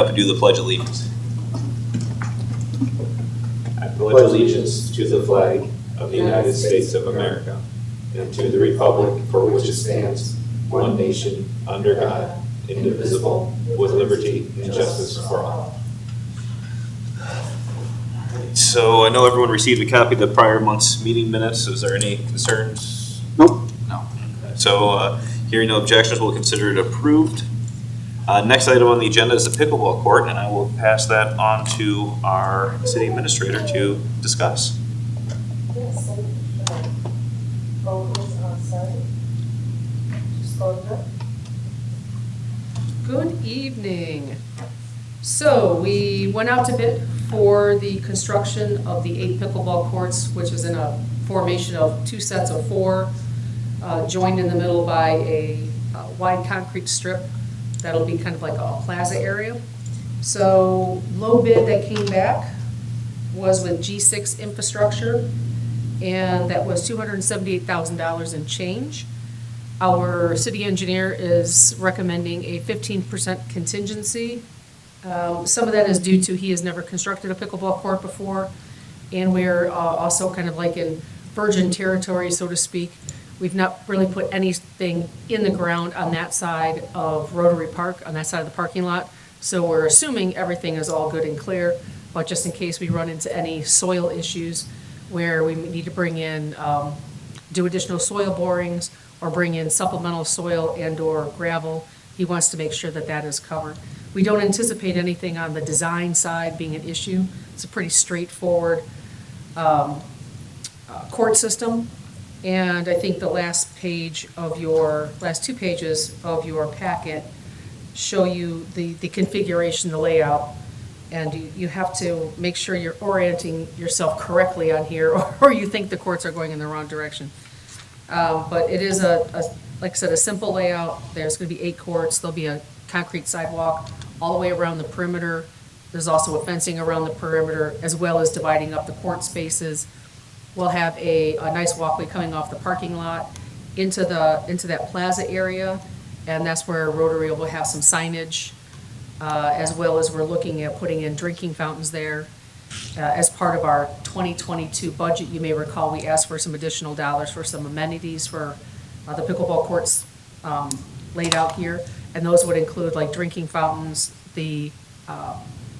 Up and do the Pledge of Allegiance. I pledge allegiance to the flag of the United States of America and to the republic for which it stands, one nation, under God, indivisible, with liberty and justice for all. So I know everyone received a copy of the prior month's meeting minutes. Is there any concerns? Nope. No. So hearing no objections, we'll consider it approved. Next item on the agenda is the Pickleball Court, and I will pass that on to our city administrator to discuss. Yes, so, vote is on site. Just go to it. Good evening. So we went out to bid for the construction of the 8 pickleball courts, which is in a formation of 2 sets of 4, joined in the middle by a wide concrete strip. That'll be kind of like a plaza area. So low bid that came back was with G6 Infrastructure, and that was $278,000 in change. Our city engineer is recommending a 15% contingency. Some of that is due to he has never constructed a pickleball court before, and we're also kind of like in virgin territory, so to speak. We've not really put anything in the ground on that side of Rotary Park, on that side of the parking lot. So we're assuming everything is all good and clear, but just in case we run into any soil issues where we need to bring in, do additional soil borings or bring in supplemental soil and or gravel, he wants to make sure that that is covered. We don't anticipate anything on the design side being an issue. It's a pretty straightforward court system. And I think the last 2 pages of your packet show you the configuration, the layout. And you have to make sure you're orienting yourself correctly on here, or you think the courts are going in the wrong direction. But it is like I said, a simple layout. There's going to be 8 courts. There'll be a concrete sidewalk all the way around the perimeter. There's also a fencing around the perimeter, as well as dividing up the court spaces. We'll have a nice walkway coming off the parking lot into that plaza area, and that's where Rotary will have some signage, as well as we're looking at putting in drinking fountains there. As part of our 2022 budget, you may recall we asked for some additional dollars for some amenities for the pickleball courts laid out here, and those would include like drinking fountains, the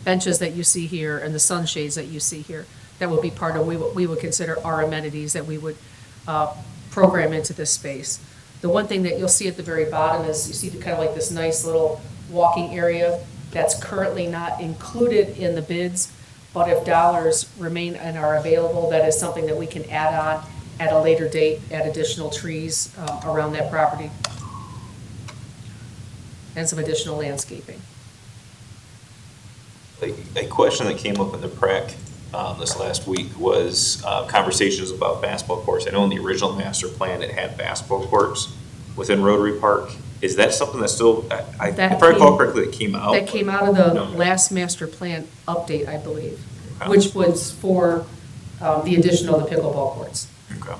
benches that you see here, and the sunshades that you see here. That would be part of what we would consider our amenities that we would program into this space. The one thing that you'll see at the very bottom is you see kind of like this nice little walking area that's currently not included in the bids, but if dollars remain and are available, that is something that we can add on at a later date, add additional trees around that property and some additional landscaping. A question that came up in the prac this last week was conversations about basketball courts. I know in the original master plan it had basketball courts within Rotary Park. Is that something that's still, if I recall correctly, it came out? That came out of the last master plan update, I believe, Okay. which was for the addition of the pickleball courts. Okay.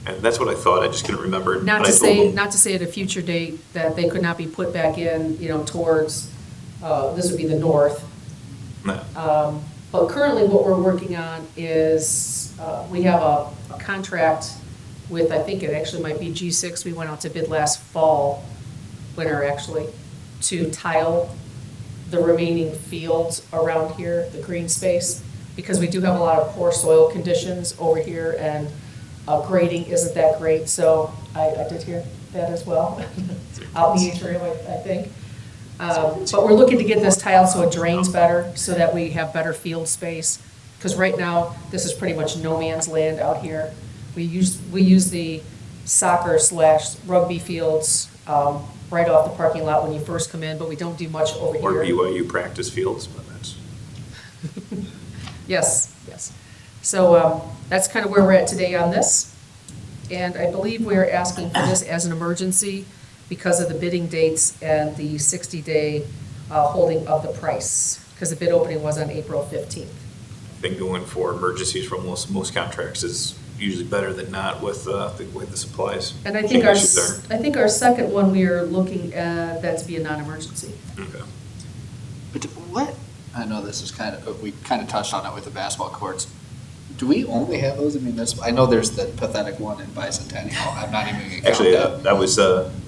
And that's what I thought. I just couldn't remember. Not to say at a future date that they could not be put back in, towards, this would be the north. No. But currently what we're working on is, we have a contract with, I think it actually might be G6. We went out to bid last winter actually, to tile the remaining fields around here, the green space, because we do have a lot of poor soil conditions over here, and grading isn't that great. So I did hear that as well, out in the atrium, I think. But we're looking to get this tiled so it drains better, so that we have better field space. Because right now, this is pretty much no man's land out here. We use the soccer/rugby fields right off the parking lot when you first come in, but we don't do much over here. Or BYU practice fields, but that's. Yes. So that's kind of where we're at today on this. And I believe we're asking for this as an emergency because of the bidding dates and the 60-day holding of the price, because the bid opening was on April 15th. I think going for emergencies for most contracts is usually better than not with the supplies. And I think our second one, we are looking at that to be a non-emergency. Okay. But what, I know this is we kind of touched on it with the basketball courts. Do we only have those in municipal? I know there's the pathetic one in Bicentennial. I'm not even gonna count Actually, that. I was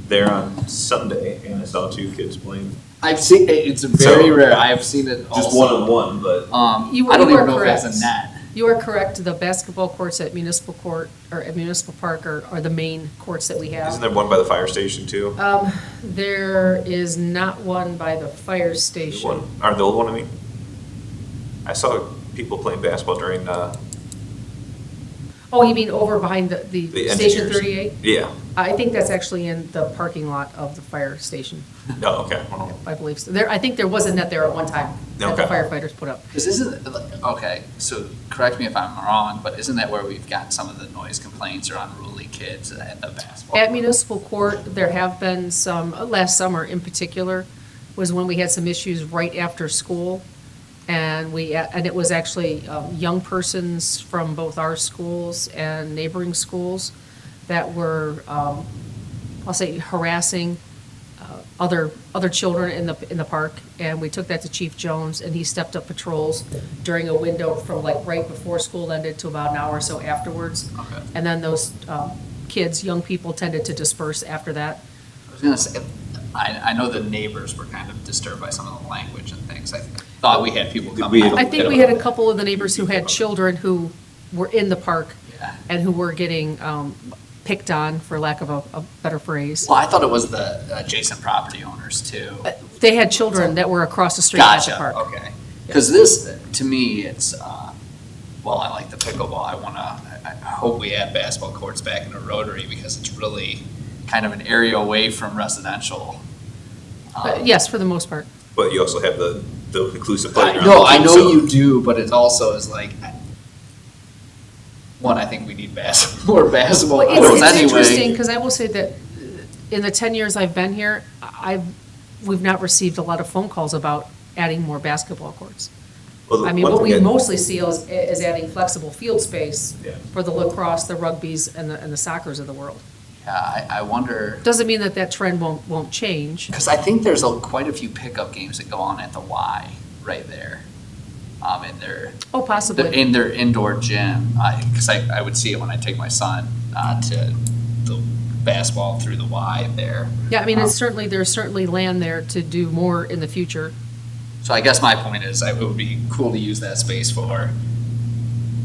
there on Sunday and I saw two kids playing. I've seen, it's very rare. I've seen it Just also. one-on-one, but You I don't are even know if correct. that's a net. You are correct. The basketball courts at Municipal Court or at Municipal Park are the main courts that we isn't have. there one by the fire station too? There is not one by the fire station. One, or the old one, I mean? I saw people playing basketball during, Oh, you mean over behind the the Station engineers. 38? Yeah. I think that's actually in the parking lot of the fire station. Oh, okay. Well, I believe so. I think there was a net there at one time that the Okay. firefighters put up. Because isn't, okay, so correct me if I'm wrong, but isn't that where we've got some of the noise complaints or unruly kids at the basketball? At court? Municipal Court, there have been some, last summer in particular, was when we had some issues right after school. And it was actually young persons from both our schools and neighboring schools that were, I'll say, harassing other children in the park. And we took that to Chief Jones, and he stepped up patrols during a window from like right before school ended to about an hour or so afterwards. Okay. And then those kids, young people, tended to disperse after that. I was gonna say, I know the neighbors were kind of disturbed by some of the language and things. I thought we had people coming out. I think we had a couple of the neighbors who had children who were in the park Yeah. and who were getting picked on, for lack of a better phrase. Well, I thought it was the adjacent property owners too. They had children that were across the street at the Gotcha, park. okay. Because this, to me, it's, well, I like the pickleball. I hope we add basketball courts back in the Rotary because it's really kind of an area away from residential. Yes, for the most part. but you also have the inclusive playground. No, I too, know so- you do, but it also is like, one, I think we need more basketball Well, courts it's anyway. interesting, because I will say that in the 10 years I've been here, we've not received a lot of phone calls about adding more basketball courts. Well, the I mean, one what thing we that- mostly see is adding flexible field space Yeah. for the lacrosse, the rugbies, and the soccers of the world. Yeah, I wonder, Doesn't mean that trend won't change. because I think there's quite a few pickup games that go on at the Y right there. In their, Oh, possibly. in their indoor gym, because I would see it when I take my son to the basketball through the Y there. Yeah, I mean, there's certainly land there to do more in the future. So I guess my point is, it would be cool to use that space for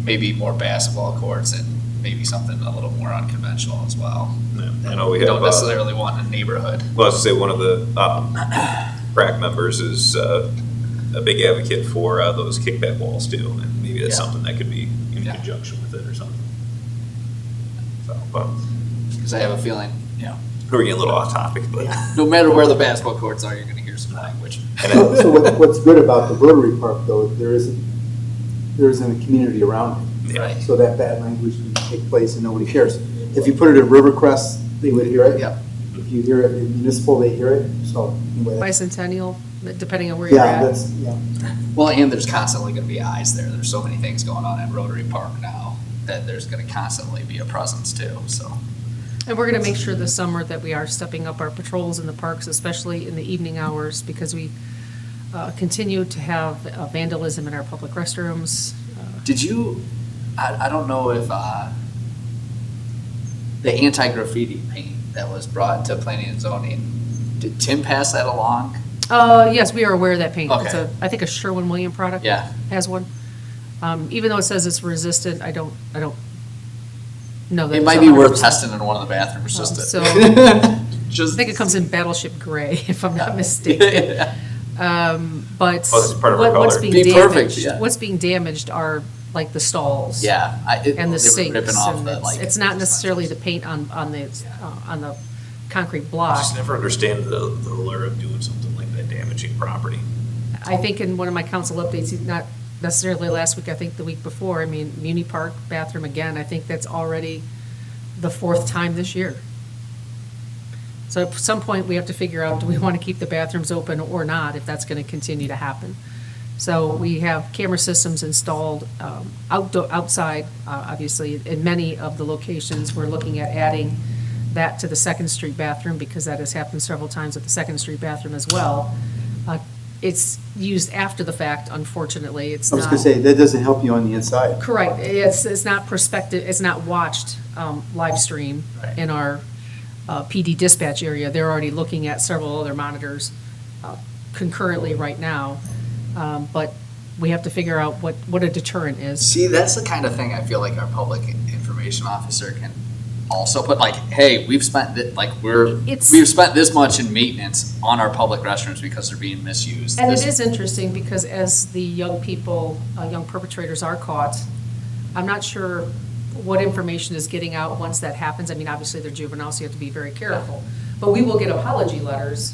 maybe more basketball courts and maybe something a little more unconventional as well. Yeah, I know we Don't have, necessarily want a neighborhood. well, I was gonna say, one of the PrAC members is a big advocate for those kickback walls too, and maybe that's Yeah. something that could be in Yeah. conjunction with it or something. So, but Because I have a feeling, we're getting a little off topic, but. no matter where the basketball courts are, you're going to hear some language. And So it- so what's good about the Rotary Park, though, there isn't a community around it. yeah. Right. So that bad language can take place and nobody cares. If you put it in Rivercrest, they would hear it. Yep. If you hear it in Municipal, they hear it, so anyway. Bicentennial, depending on where you're Yeah, at. that's, yeah. Well, and there's constantly going to be eyes there. There's so many things going on at Rotary Park now that there's going to constantly be a presence too, so. And we're going to make sure this summer that we are stepping up our patrols in the parks, especially in the evening hours, because we continue to have vandalism in our public restrooms. Did you, I don't know if the anti-graffiti paint that was brought to planning and zoning, did Tim pass that along? Yes, we are aware of that paint. It's Okay. I think a Sherwin-Williams product. Yeah. Has one. Even though it says it's resistant, I don't know that. It it's might be worth 100%. testing in one of the bathrooms just to. So- I Just. think it comes in Battleship Gray, if I'm not mistaken. But Oh, that's part of our what's color. being Be damaged, perfect, yeah. what's being damaged are like the stalls. Yeah. And the they were ripping sinks, off and the, like. it's not necessarily the paint on the concrete I block. just never understand the allure of doing something like that, damaging property. I think in one of my council updates, not necessarily last week, I think the week before, I mean, Muni Park bathroom again, I think that's already the fourth time this year. So at some point, we have to figure out, do we want to keep the bathrooms open or not, if that's going to continue to happen? So we have camera systems installed outside, obviously, in many of the locations. We're looking at adding that to the Second Street bathroom, because that has happened several times at the Second Street bathroom as well. it's used after the fact, unfortunately. It's I was not. gonna say, that doesn't help you on the inside. Correct. It's not prospective, it's not watched live stream Right. in our PD dispatch area. They're already looking at several other monitors concurrently right now. But we have to figure out what a deterrent is. See, that's the kind of thing I feel like our public information officer can also put, like, hey, we've spent, we've spent this much in maintenance on our public restrooms because they're being misused. And This- it is interesting because as the young people, young perpetrators are caught, I'm not sure what information is getting out once that happens. I mean, obviously they're juveniles, so you have to be very careful. But we will get apology letters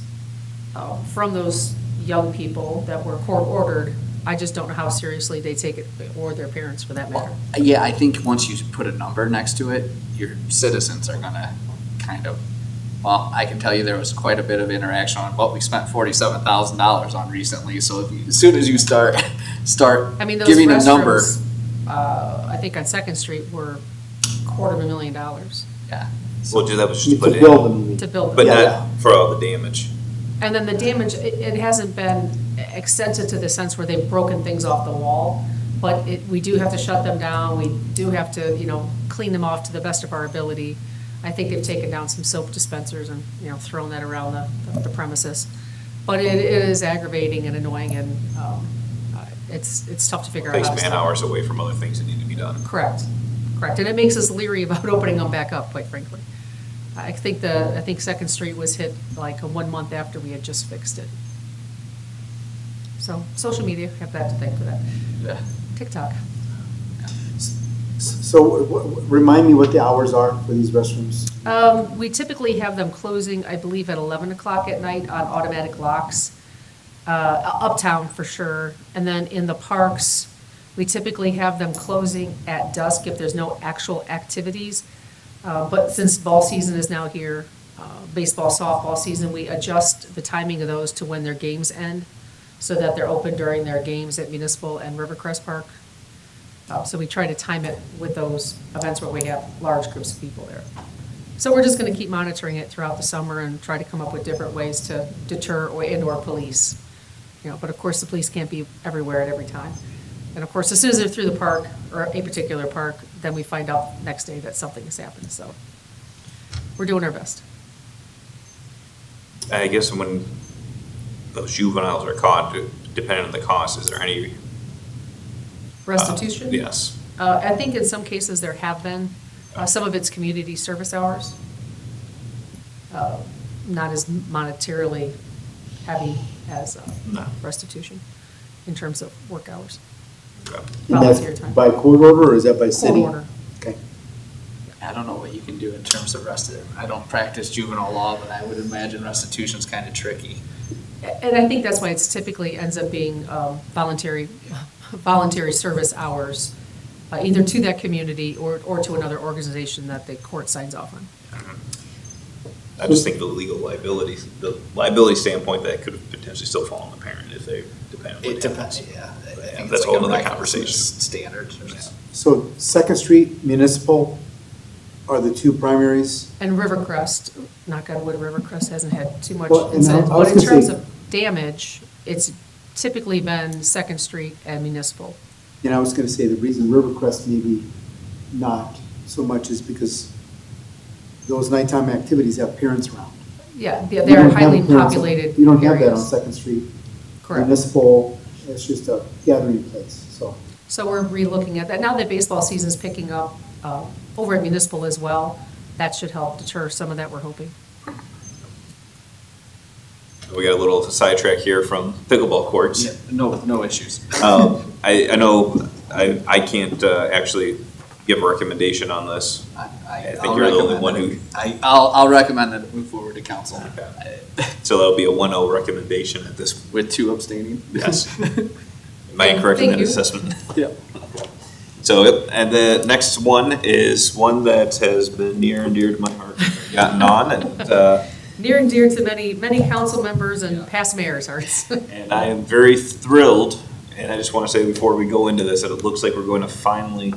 from those young people that were court-ordered. I just don't know how seriously they take it, or their parents for that matter. Yeah, I think once you put a number next to it, your citizens are gonna kind of, well, I can tell you there was quite a bit of interaction on what we spent $47,000 on recently, so as soon as you start I mean, those giving a number. restrooms, I think on Second Street were $250,000 Yeah. Well, that was To just put build in, them, you mean. to build but them. not for all the damage. And then the damage, it hasn't been extensive to the sense where they've broken things off the wall, but we do have to shut them down, we do have to, clean them off to the best of our ability. I think they've taken down some soap dispensers and, thrown that around the premises. But it is aggravating and annoying, and it's tough to figure out how Takes to stop. man hours away from other things that need to be done. Correct. And it makes us leery about opening them back up, quite frankly. I think Second Street was hit like 1 month after we had just fixed it. So, social media, have that to thank for that. Yeah. TikTok. So, remind me what the hours are for these restrooms? We typically have them closing, I believe, at 11 o'clock at night on automatic locks. Uptown for sure. And then in the parks, we typically have them closing at dusk if there's no actual activities. But since ball season is now here, baseball, softball season, we adjust the timing of those to when their games end so that they're open during their games at Municipal and Rivercrest Park. So we try to time it with those events where we have large groups of people there. So we're just going to keep monitoring it throughout the summer and try to come up with different ways to deter and/or police. But of course, the police can't be everywhere at every time. And of course, as soon as they're through the park, or a particular park, then we find out next day that something has happened, so we're doing our best. I guess when those juveniles are caught, depending on the cost, is there any? Restitution? Yes. I think in some cases there have been. Some of it's community service hours. Not as monetarily heavy as No. restitution in terms of work hours. Okay. And that's Volunteer time. by court order, or is that by city? Court order. Okay. I don't know what you can do in terms of I don't practice juvenile law, but I would imagine restitution's kind of tricky. And I think that's why it's typically ends up being voluntary service hours, either to that community or to another organization that the court signs off on. I just think the liability standpoint, that could potentially still fall on the parent if they depend on what It happens. depends, yeah. I Yeah, think that's it's a whole like nother a conversation. standard. So, Second Street, Municipal are the two primaries? And Rivercrest, knock on wood, Rivercrest hasn't had too much Well, and incident. I was But in gonna terms say- of damage, it's typically been Second Street and Municipal. And I was gonna say, the reason Rivercrest maybe not so much is because those nighttime activities have parents around. Yeah, You they're don't have highly parents- populated You don't have that on areas. Second Street. Correct. Municipal, it's just a gathering place, so. So we're relooking at that. Now that baseball season's picking up over at Municipal as well, that should help deter some of that, we're hoping. We got a little sidetrack here from pickleball courts. Yeah, no issues. I know I can't actually give a recommendation on this. I think you're the only one who, I'll recommend that it move forward to council. so that'll be a 1-0 recommendation at this. With 2 abstaining. Yes. Am I incorrect in Thank that you. assessment? Yeah. So, yep, and the next one is one that has been near and dear to my heart, gotten on, and Near and dear to many council members and past mayors' hearts. and I am very thrilled, and I just want to say before we go into this, that it looks like we're going to finally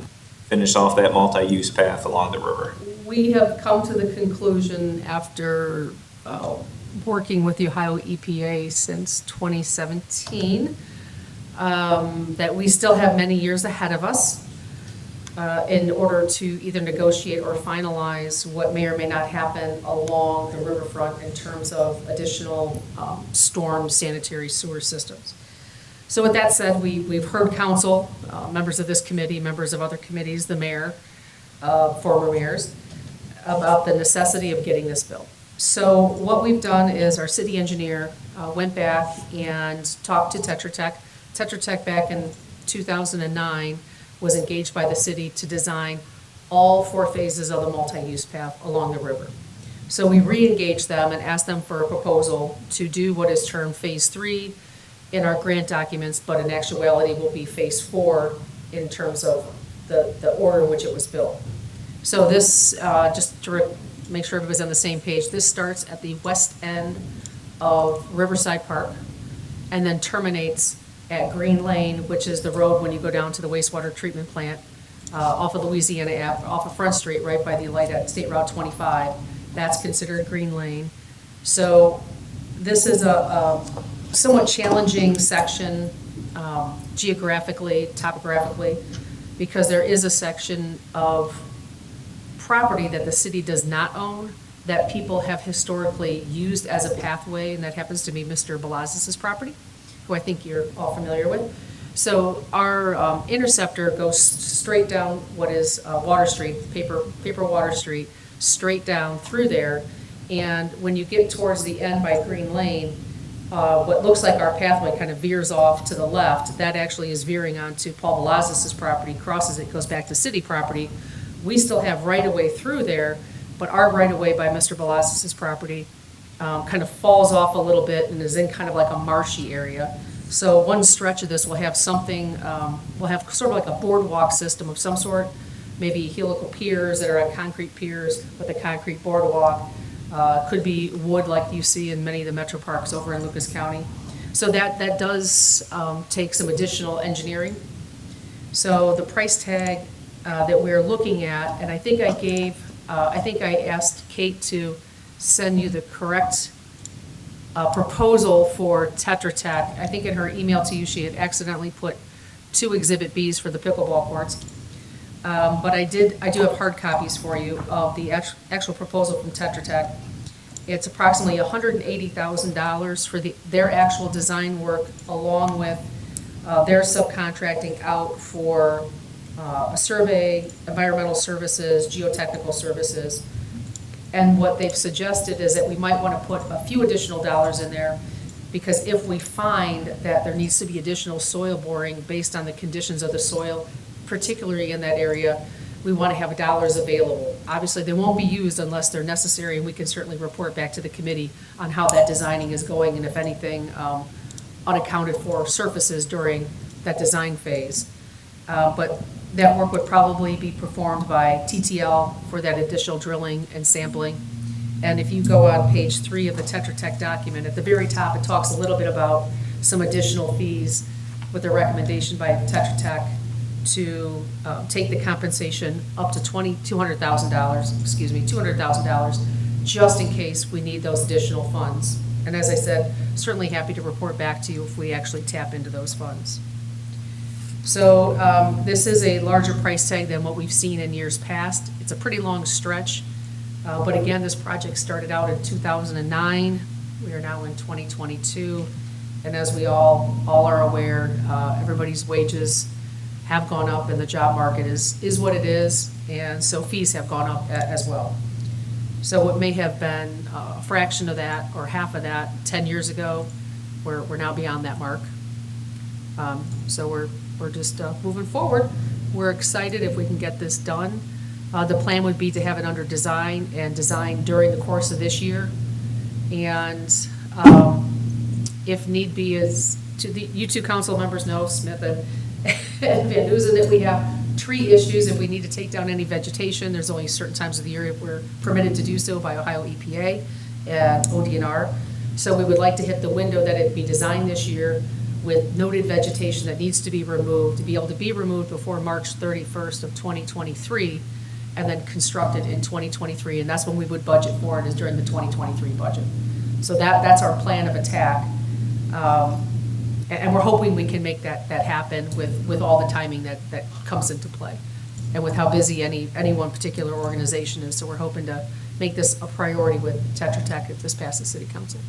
finish off that multi-use path along the river. We have come to the conclusion after working with the Ohio EPA since 2017, that we still have many years ahead of us in order to either negotiate or finalize what may or may not happen along the riverfront in terms of additional storm sanitary sewer systems. So with that said, we've heard council, members of this committee, members of other committees, the mayor, former mayors, about the necessity of getting this built. So what we've done is our city engineer went back and talked to Tetra Tech. Tetra Tech back in 2009 was engaged by the city to design all 4 phases of the multi-use path along the river. So we re-engaged them and asked them for a proposal to do what is termed Phase 3 in our grant documents, but in actuality will be Phase 4 in terms of the order in which it was built. So this, just to make sure everybody's on the same page, this starts at the west end of Riverside Park and then terminates at Green Lane, which is the road when you go down to the wastewater treatment plant off of Louisiana Ave, off of Front Street, right by the light at State Route 25. That's considered Green Lane. So this is a somewhat challenging section geographically, topographically, because there is a section of property that the city does not own that people have historically used as a pathway, and that happens to be Mr. Belazis' property, who I think you're all familiar with. So our interceptor goes straight down what is Water Street, paper Water Street, straight down through there. And when you get towards the end by Green Lane, what looks like our pathway kind of veers off to the left. That actually is veering onto Paul Belazis' property, crosses it, goes back to city property. We still have right-of-way through there, but our right-of-way by Mr. Belazis' property kind of falls off a little bit and is in kind of like a marshy area. So one stretch of this will have something, we'll have sort of like a boardwalk system of some sort, maybe helical piers that are at concrete piers with a concrete boardwalk. Could be wood like you see in many of the metro parks over in Lucas County. So that does take some additional engineering. So the price tag that we're looking at, and I think I asked Kate to send you the correct proposal for Tetra Tech. I think in her email to you, she had accidentally put 2 Exhibit Bs for the pickleball courts. But I do have hard copies for you of the actual proposal from Tetra Tech. It's approximately $180,000 for their actual design work, along with their subcontracting out for a survey, environmental services, geotechnical services. And what they've suggested is that we might want to put a few additional dollars in there, because if we find that there needs to be additional soil boring based on the conditions of the soil, particularly in that area, we want to have dollars available. Obviously, they won't be used unless they're necessary, and we can certainly report back to the committee on how that designing is going, and if anything, unaccounted for surfaces during that design phase. But that work would probably be performed by TTL for that additional drilling and sampling. And if you go on page 3 of the Tetra Tech document, at the very top, it talks a little bit about some additional fees with the recommendation by Tetra Tech to take the compensation up to $200,000, just in case we need those additional funds. And as I said, certainly happy to report back to you if we actually tap into those funds. So this is a larger price tag than what we've seen in years past. It's a pretty long stretch, but again, this project started out in 2009. We are now in 2022, and as we all are aware, everybody's wages have gone up, and the job market is what it is, and so fees have gone up as well. So what may have been a fraction of that or half of that 10 years ago, we're now beyond that mark. So we're just moving forward. We're excited if we can get this done. The plan would be to have it under design and design during the course of this year. And if need be, as you two council members know, Smith and Van Duzen, that we have tree issues. If we need to take down any vegetation, there's only certain times of the year we're permitted to do so by Ohio EPA and ODNR. So we would like to hit the window that it be designed this year with noted vegetation that needs to be removed, to be able to be removed before March 31st of 2023, and then constructed in 2023. And that's when we would budget for it, is during the 2023 budget. So that's our plan of attack. And we're hoping we can make that happen with all the timing that comes into play, and with how busy any one particular organization is. So we're hoping to make this a priority with Tetra Tech if this passes City Council.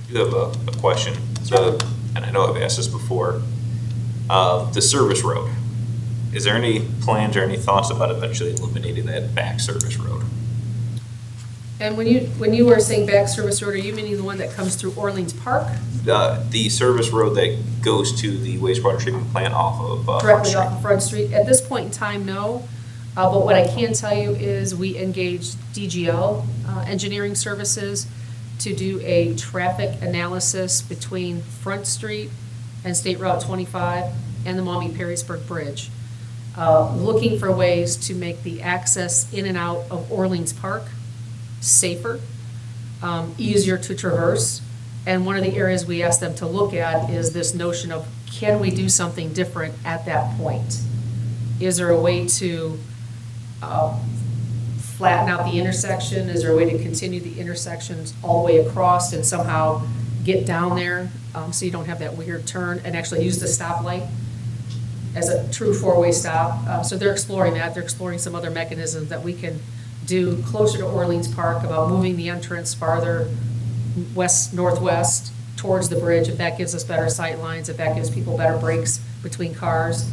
I do have a question, and I know I've asked this before. The service road, is there any plans or any thoughts about eventually eliminating that back service road? And when you were saying back service road, are you meaning the one that comes through Orleans Park? The service road that goes to the wastewater treatment plant off of Front Directly Street. off of Front Street? At this point in time, no. But what I can tell you is we engaged DGL Engineering Services to do a traffic analysis between Front Street and State Route 25 and the Maumee Perrysburg Bridge, looking for ways to make the access in and out of Orleans Park safer, easier to traverse. And one of the areas we asked them to look at is this notion of, can we do something different at that point? Is there a way to flatten out the intersection? Is there a way to continue the intersections all the way across and somehow get down there so you don't have that weird turn, and actually use the stoplight as a true four-way stop? So they're exploring that. They're exploring some other mechanisms that we can do closer to Orleans Park about moving the entrance farther northwest towards the bridge, if that gives us better sight lines, if that gives people better breaks between cars.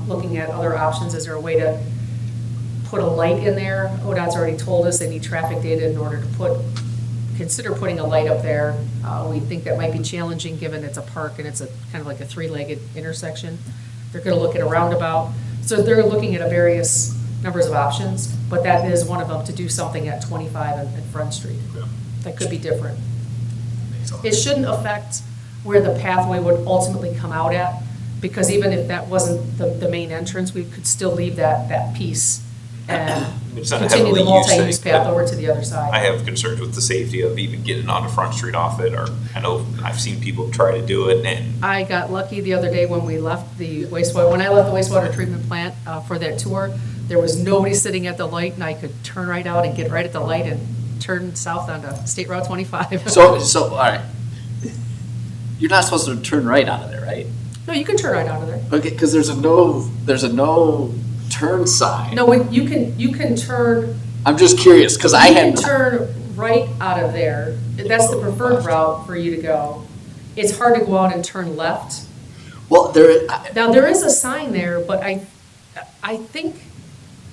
Looking at other options, is there a way to put a light in there? ODOT's already told us they need traffic data in order to consider putting a light up there. We think that might be challenging given it's a park and it's kind of like a three-legged intersection. They're going to look at a roundabout. So they're looking at various numbers of options, but that is one of them, to do something at 25 and Front Street. That could be different. It shouldn't affect where the pathway would ultimately come out at, because even if that wasn't the main entrance, we could still leave that piece and It's not continue the heavily used, multi-use path but over to the other I side. have concerns with the safety of even getting onto Front Street off it, or I know I've seen people try to do it, and I got lucky the other day when we left the when I left the wastewater treatment plant for that tour, there was nobody sitting at the light, and I could turn right out and get right at the light and turn south onto State Route 25. So, all right. You're not supposed to turn right out of there, right? No, you can turn right out of there. Okay, because there's a no turn sign. No, you can turn. I'm just curious, because I You had. can turn right out of there. That's the preferred route for you to go. It's hard to go out and turn left. Well, Now, there is a sign there, but I think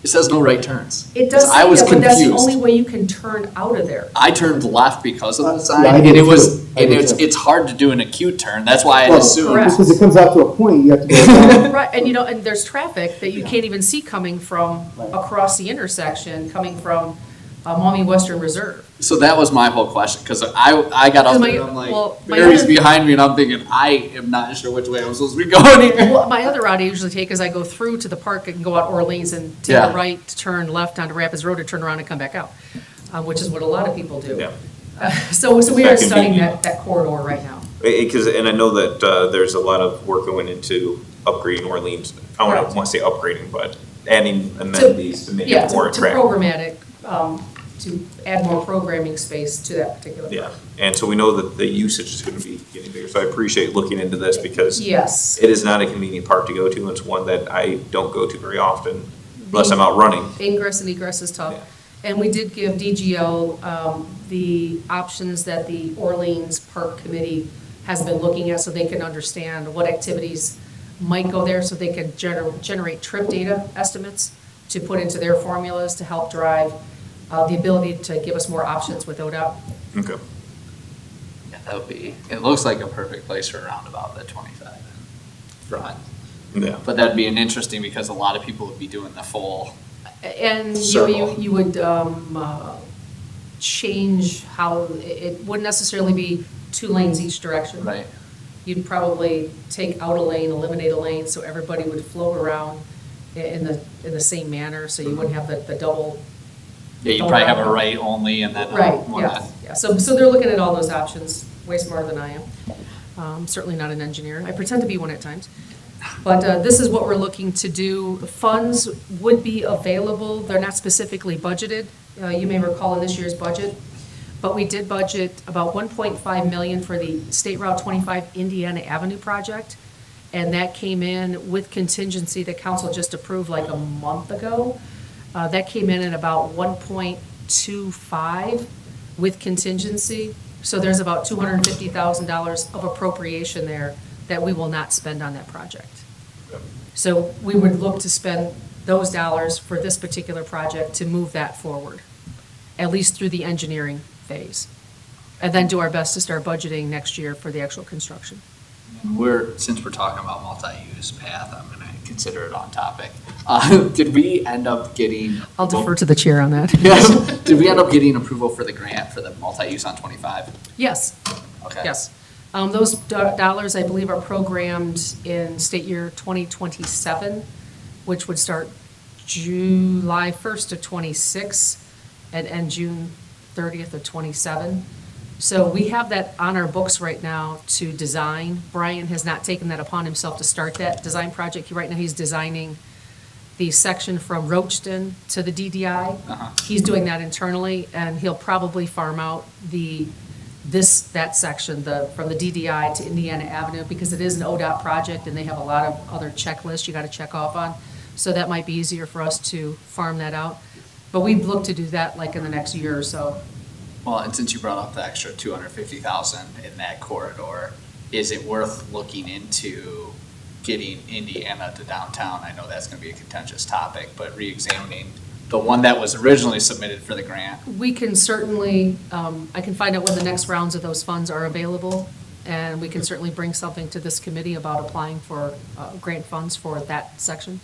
it says no right turns. it does I say was that, but that's the only confused. way you can turn out of there. I turned left because of the sign, Yeah, I and did it was, too. I did too. it's hard to do an acute turn. That's why I Well, assumed. Correct. Because it comes out to a point, you have to go down. Right, and and there's traffic that you can't even see coming from Right. across the intersection, coming from Maumee Western Reserve. So that was my whole question, because I got up Because there my- and I'm like, well, my Barry's other- behind me, and I'm thinking, I am not sure which way I'm supposed to be going here. Well, my other route I usually take is I go through to the park and go out Orleans and take Yeah. a right to turn left onto Rapids Road to turn around and come back out, which is what a lot of people do. yeah. So we are That studying convenient. that corridor right now. Because, and I know that there's a lot of work going into upgrading Orleans. I don't Correct. want to say upgrading, but adding amenities to make Yeah, it more to attractive. programmatic, to add more programming space to that particular. Yeah, and so we know that the usage is going to be getting bigger, so I appreciate looking into this, because Yes. it is not a convenient park to go to, and it's one that I don't go to very often, unless I'm out running. Ingress and egress is tough. Yeah. And we did give DGL the options that the Orleans Park Committee has been looking at, so they can understand what activities might go there, so they can generate trip data estimates to put into their formulas to help drive the ability to give us more options with ODOT. Okay. Yeah, that would be, it looks like a perfect place for a roundabout, that 25 in front. Yeah. But that'd be an interesting, because a lot of people would be doing the full. And Circle. you would change how, it wouldn't necessarily be 2 lanes each direction. Right. You'd probably take out a lane, eliminate a lane, so everybody would float around in the same manner, so you wouldn't have the double. Yeah, you probably have a right only, and then. Right, one yeah, left. yeah, so they're looking at all those options, way smarter than I am. Certainly not an engineer, I pretend to be one at times. But this is what we're looking to do. Funds would be available, they're not specifically budgeted. You may recall in this year's budget, But we did budget about 1.5 million for the State Route 25 Indiana Avenue project. And that came in with contingency that council just approved like a month ago. That came in at about 1.25 with contingency. So there's about $250,000 of appropriation there that we will not spend on that project. So we would look to spend those dollars for this particular project to move that forward, at least through the engineering phase. And then do our best to start budgeting next year for the actual construction. Since we're talking about multi-use path, I'm gonna consider it on topic. Did we end up getting? I'll defer to the chair on that. Did we end up getting approval for the grant for the multi-use on 25? Yes, Okay. yes. Those dollars, I believe, are programmed in state year 2027, which would start July 1st of 26 and end June 30th of 27. So we have that on our books right now to design. Brian has not taken that upon himself to start that design project. Right now, he's designing the section from Roachton to the DDI. Uh-huh. He's doing that internally, and he'll probably farm out that section, from the DDI to Indiana Avenue, because it is an ODOT project, and they have a lot of other checklists you gotta check off on. So that might be easier for us to farm that out. But we'd look to do that like in the next year or so. Well, and since you brought up the extra 250,000 in that corridor, is it worth looking into getting Indiana to downtown? I know that's gonna be a contentious topic, but re-examining the one that was originally submitted for the grant. We can certainly, I can find out when the next rounds of those funds are available, and we can certainly bring something to this committee about applying for grant funds for that section.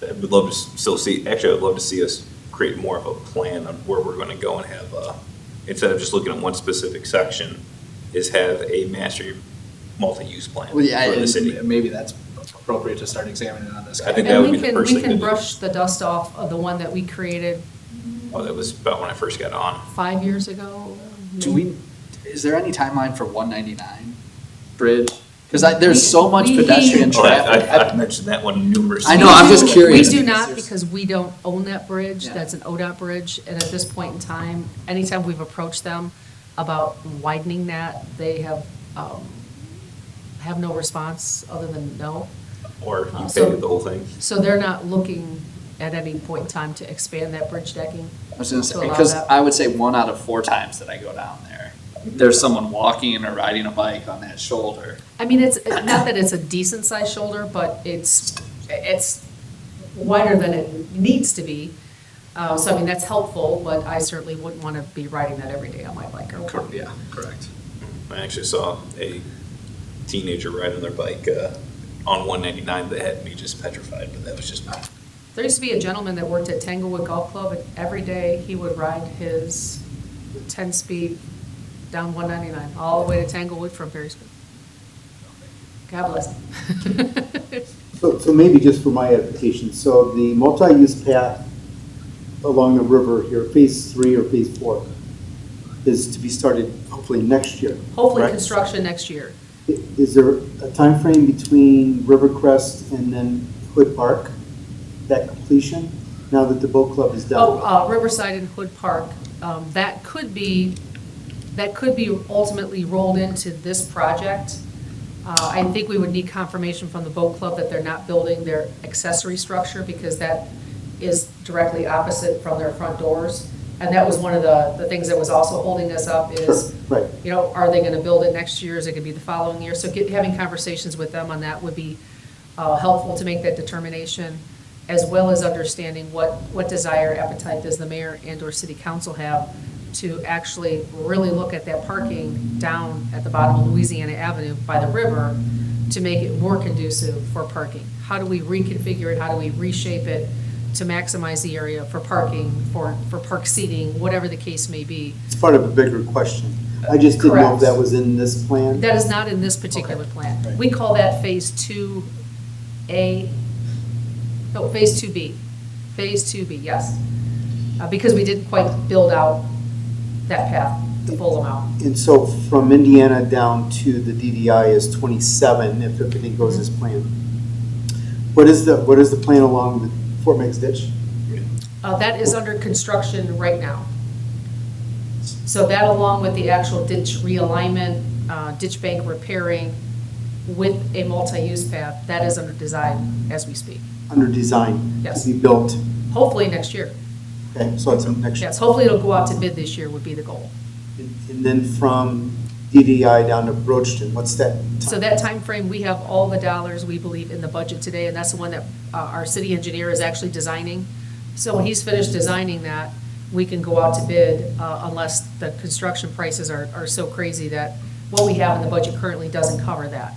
I would love to still see, actually, I'd love to see us create more of a plan on where we're gonna go and have, instead of just looking at one specific section, is have a master multi-use plan for Well, yeah, the city. maybe that's appropriate to start examining on this. I think that would be the first We thing to can do. brush the dust off of the one that we created Oh, that was about when I first got on. 5 years ago. Is there any timeline for 199 bridge? Because there's so much We- pedestrian Oh, traffic. I've mentioned that one numerous I times. know, I'm just We curious. do not, because we don't own that bridge. Yeah. That's an ODOT bridge. And at this point in time, anytime we've approached them about widening that, they have no response other than no. Or you So- paid the whole thing. So they're not looking at any point in time to expand that bridge decking. I was gonna to say, allow because that. I would say 1 out of 4 times that I go down there, there's someone walking or riding a bike on that shoulder. I mean, it's, not that it's a decent sized shoulder, but it's wider than it needs to be. So I mean, that's helpful, but I certainly wouldn't want to be riding that every day on my bike or. Yeah, correct. I actually saw a teenager riding their bike on 199 that had me just petrified, but that was just me. There used to be a gentleman that worked at Tanglewood Golf Club, and every day he would ride his 10-speed down 199, all the way to Tanglewood from Perrysburg. God bless him. So maybe just for my edification, so the multi-use path along the river here, phase 3 or phase 4, is to be started hopefully next year. Hopefully correct? construction next year. Is there a time frame between Rivercrest and then Hood Park, that completion, now that the boat club is done? Riverside and Hood Park, that could be ultimately rolled into this project. I think we would need confirmation from the boat club that they're not building their accessory structure, because that is directly opposite from their front doors. And that was one of the things that was also holding us up is, Sure, right. you know, are they gonna build it next year? Is it gonna be the following year? So having conversations with them on that would be helpful to make that determination, as well as understanding what desire, appetite does the mayor and or city council have to actually really look at that parking down at the bottom of Louisiana Avenue by the river to make it more conducive for parking. How do we reconfigure it? How do we reshape it to maximize the area for parking, for park seating, whatever the case may be? It's part of a bigger question. I just didn't know if Correct. that was in this plan. That is not in this particular Okay. plan. Right. We call that Phase 2A, no, Phase 2B. Phase 2B, yes. Because we didn't quite build out that path, the full amount. And so from Indiana down to the DDI is 27, if everything goes as planned. What is the plan along the Fort Meigs ditch? That is under construction right now. So that along with the actual ditch realignment, ditch bank repairing with a multi-use path, that is under design as we speak. Under design Yes. to be built. Hopefully next year. Okay, so it's next year. Yes, hopefully it'll go out to bid this year would be the goal. And then from DDI down to Broachton, what's that? So that time frame, we have all the dollars we believe in the budget today, and that's the one that our city engineer is actually designing. So when he's finished designing that, we can go out to bid unless the construction prices are so crazy that what we have in the budget currently doesn't cover that.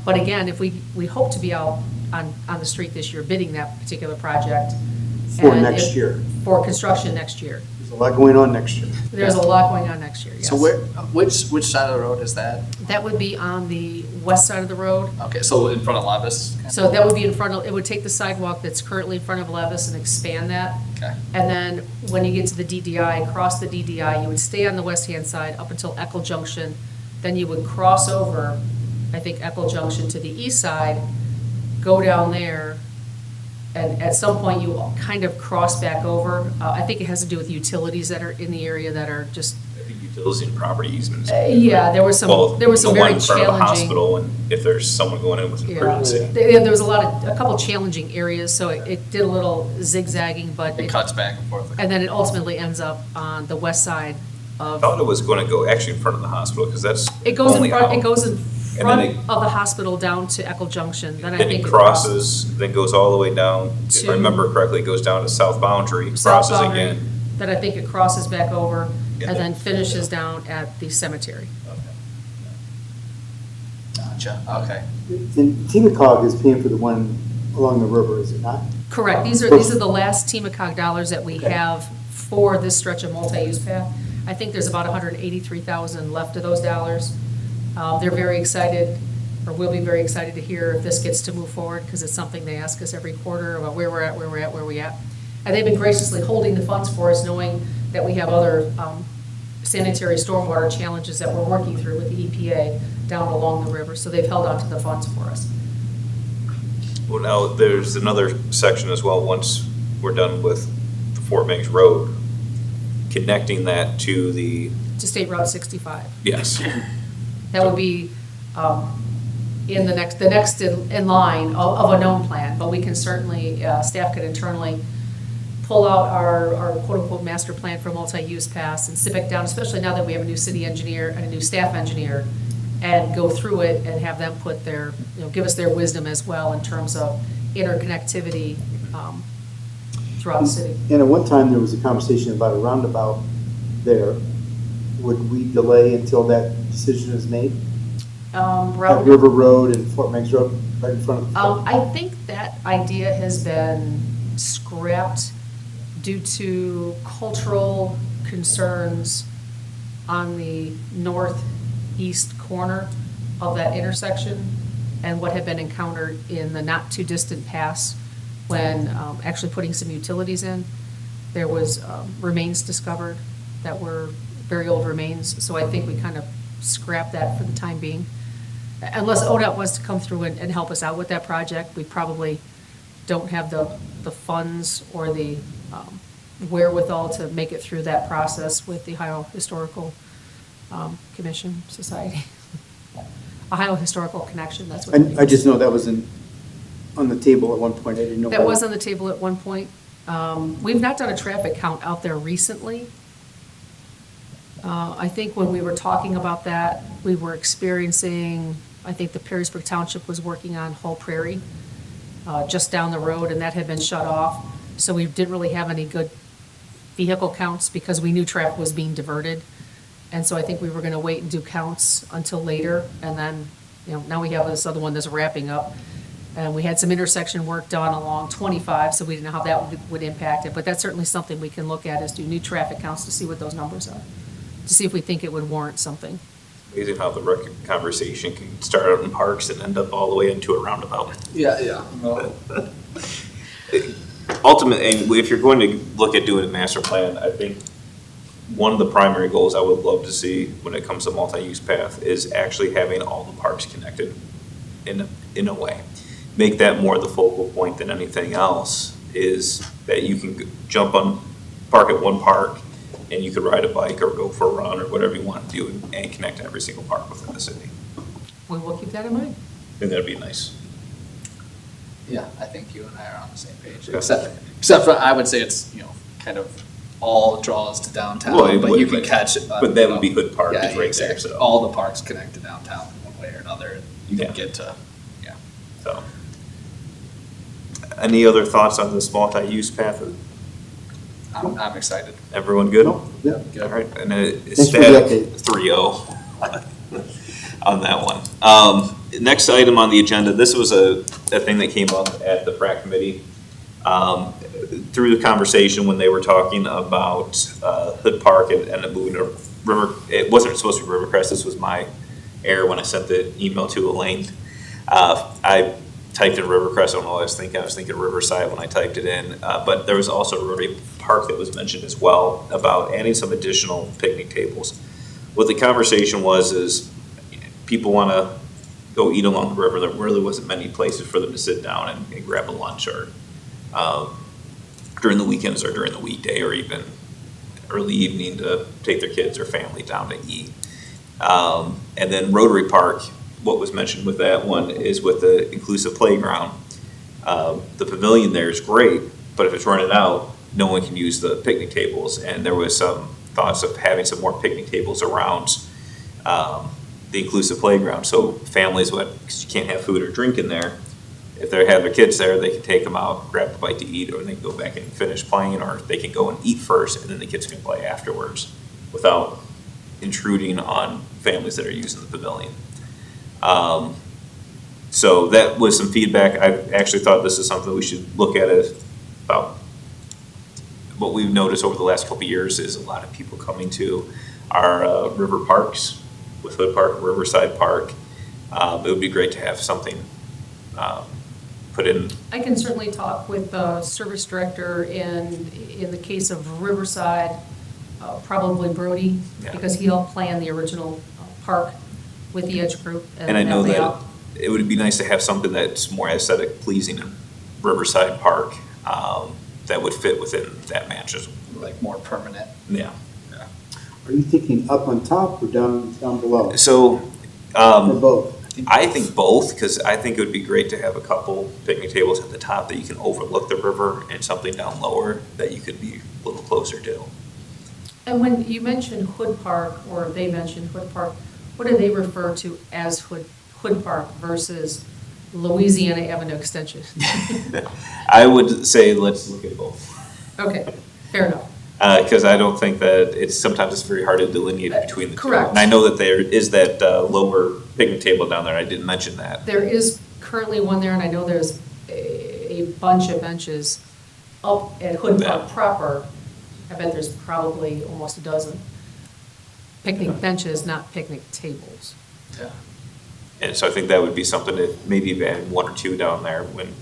But again, if we hope to be out on the street this year bidding that particular project. For And next if- year. For construction next year. There's a lot going on next year. There's a lot going on next year, yes. So which side of the road is that? That would be on the west side of the road. Okay, so in front of Levis? So that would be in front of, it would take the sidewalk that's currently in front of Levis and expand that. Okay. And then when you get to the DDI, cross the DDI, you would stay on the west-hand side up until Eckel Junction. Then you would cross over, I think, Eckel Junction to the east side, go down there, and at some point you kind of cross back over. I think it has to do with utilities that are in the area that are just, I think utilities and property easements. yeah, there was some Well, very the one in front of the challenging. hospital, and if there's someone going in with an Yeah. emergency. There was a couple challenging areas, so it did a little zigzagging, but, It cuts back and forth. and then it ultimately ends up on the west side I of, thought it was going to go actually in front of the hospital, because that's it goes in only front, out. it goes in And then front of the hospital down to Eckel Junction, then I Then think it it crosses, then goes all the way down, if To- I remember correctly, it goes down to South Boundary, South crosses Boundary, again. then I think it crosses back over, Yeah. and then finishes down at the cemetery. Gotcha, okay. And TMCOG is paying for the one along the river, is it not? Correct, these are the last TMACOG dollars that we Okay. have for this stretch of multi-use path. I think there's about 183,000 left of those dollars. They're very excited, or will be very excited to hear if this gets to move forward, because it's something they ask us every quarter about where we're at, where we're at, where we at. And they've been graciously holding the funds for us, knowing that we have other sanitary stormwater challenges that we're working through with the EPA down along the river, so they've held on to the funds for us. Well, now, there's another section as well, once we're done with the Fort Meigs Road, connecting that to the, To State Route 65. yes, That would be in the next in line of a known plan, but we can certainly, staff could internally pull out our quote-unquote master plan for multi-use paths and sit back down, especially now that we have a new city engineer and a new staff engineer, and go through it and have them put their, give us their wisdom as well in terms of interconnectivity throughout the city. And at one time, there was a conversation about a roundabout there. Would we delay until that decision is made? At River Road and Fort Meigs Road, right in front of the fort? I think that idea has been scrapped due to cultural concerns on the northeast corner of that intersection and what had been encountered in the not-too-distant past when actually putting some utilities in. There was remains discovered that were very old remains, so I think we kind of scrapped that for the time being. Unless ODOT wants to come through and help us out with that project, we probably don't have the funds or the wherewithal to make it through that process with the Ohio Historical Commission Society. Ohio Historical Connection, that's what. I just know that was on the table at one point, I didn't know. That was on the table at one point. We've not done a traffic count out there recently. I think when we were talking about that, we were experiencing, I think the Perrysburg Township was working on Hall Prairie, just down the road, and that had been shut off. So we didn't really have any good vehicle counts because we knew traffic was being diverted. And so I think we were gonna wait and do counts until later, and then, now we have this other one that's wrapping up. And we had some intersection work done along 25, so we didn't know how that would impact it. But that's certainly something we can look at, is do new traffic counts to see what those numbers are, to see if we think it would warrant something. amazing how the conversation can start out in parks and end up all the way into a roundabout. Yeah. Ultimately, and if you're going to look at doing a master plan, I think one of the primary goals I would love to see when it comes to multi-use path is actually having all the parks connected in a way. Make that more the focal point than anything else, is that you can jump on, park at one park, and you could ride a bike or go for a run or whatever you want to do and connect to every single park within the city. We will keep that in mind. I think that'd be nice. Yeah, I think you and I are on the same page, Yeah. except for, I would say it's, kind of all draws to downtown, Well, it but would, you can but- catch it. but that would be Hood Park, Yeah, is right there, exactly. so. All the parks connect to downtown in one way or another, and you Yeah. can get to, So, any other thoughts on this multi-use path? I'm excited. Everyone good? No? Yeah. All right, and it's Thanks for the static update. 3-0 on that one. Next item on the agenda, this was a thing that came up at the PrAC committee. Through the conversation when they were talking about Hood Park and ended up moving to River, it wasn't supposed to be Rivercrest, this was my error when I sent the email to Elaine. I typed in Rivercrest, I don't know what I was thinking Riverside when I typed it in, but there was also Rotary Park that was mentioned as well about adding some additional picnic tables. What the conversation was is people want to go eat along the river, there really wasn't many places for them to sit down and grab a lunch or during the weekends or during the weekday or even early evening to take their kids or family down to eat. And then Rotary Park, what was mentioned with that one is with the inclusive playground. The pavilion there is great, but if it's running out, no one can use the picnic tables. And there was some thoughts of having some more picnic tables around the inclusive playground. So families would, because you can't have food or drink in there, if they have their kids there, they can take them out, grab a bite to eat, or they can go back and finish playing, or they can go and eat first, and then the kids can play afterwards without intruding on families that are using the pavilion. So that was some feedback. I actually thought this is something we should look at it about. What we've noticed over the last couple of years is a lot of people coming to our river parks with Hood Park, Riverside Park. It would be great to have something put in. I can certainly talk with the service director and in the case of Riverside, probably Brody, Yeah. because he helped plan the original park with the Edge Group. And I know that layout. it would be nice to have something that's more aesthetic pleasing in Riverside Park that would fit within that mansion. Like more permanent. Yeah. Are you thinking up on top or down below? So, Or both? I think both, because I think it would be great to have a couple picnic tables at the top that you can overlook the river and something down lower that you could be a little closer to. And when you mentioned Hood Park, or they mentioned Hood Park, what do they refer to as Hood Park versus Louisiana Avenue Extension? I would say let's look at both. Okay, fair enough. Because I don't think that sometimes it's very hard to delineate between the two. Correct. And I know that there is that lower picnic table down there, I didn't mention that. There is currently one there, and I know there's a bunch of benches up at Hood Park proper. I bet there's probably almost a dozen picnic benches, not picnic tables. Yeah. And so I think that would be something that maybe add one or two down there when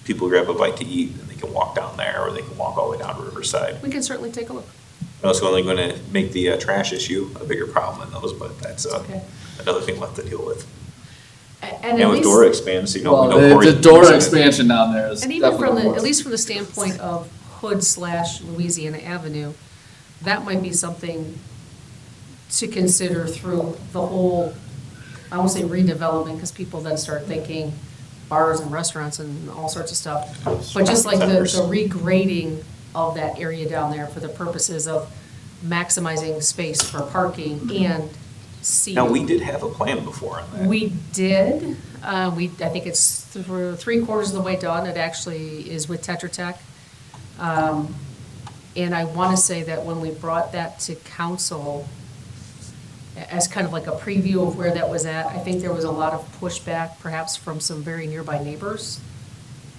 people grab a bite to eat and they can walk down there or they can walk all the way down to Riverside. We can certainly take a look. I know it's only going to make the trash issue a bigger problem than those, but that's Okay. another thing we'll have to deal with. And And at with least, Dora expands, you know. we Well, know Corey the door using it. expansion down there is and even from definitely the, more- at least from the standpoint of Hood/Louisiana Avenue, that might be something to consider through the whole, I won't say redevelopment, because people then start thinking bars and restaurants and all sorts of stuff. But just like the regrading of that area down there for the purposes of maximizing space for parking and seating. Now, we did have a plan before on that. We did. I think it's three-quarters of the way done. It actually is with Tetra Tech. And I want to say that when we brought that to council as kind of like a preview of where that was at, I think there was a lot of pushback perhaps from some very nearby neighbors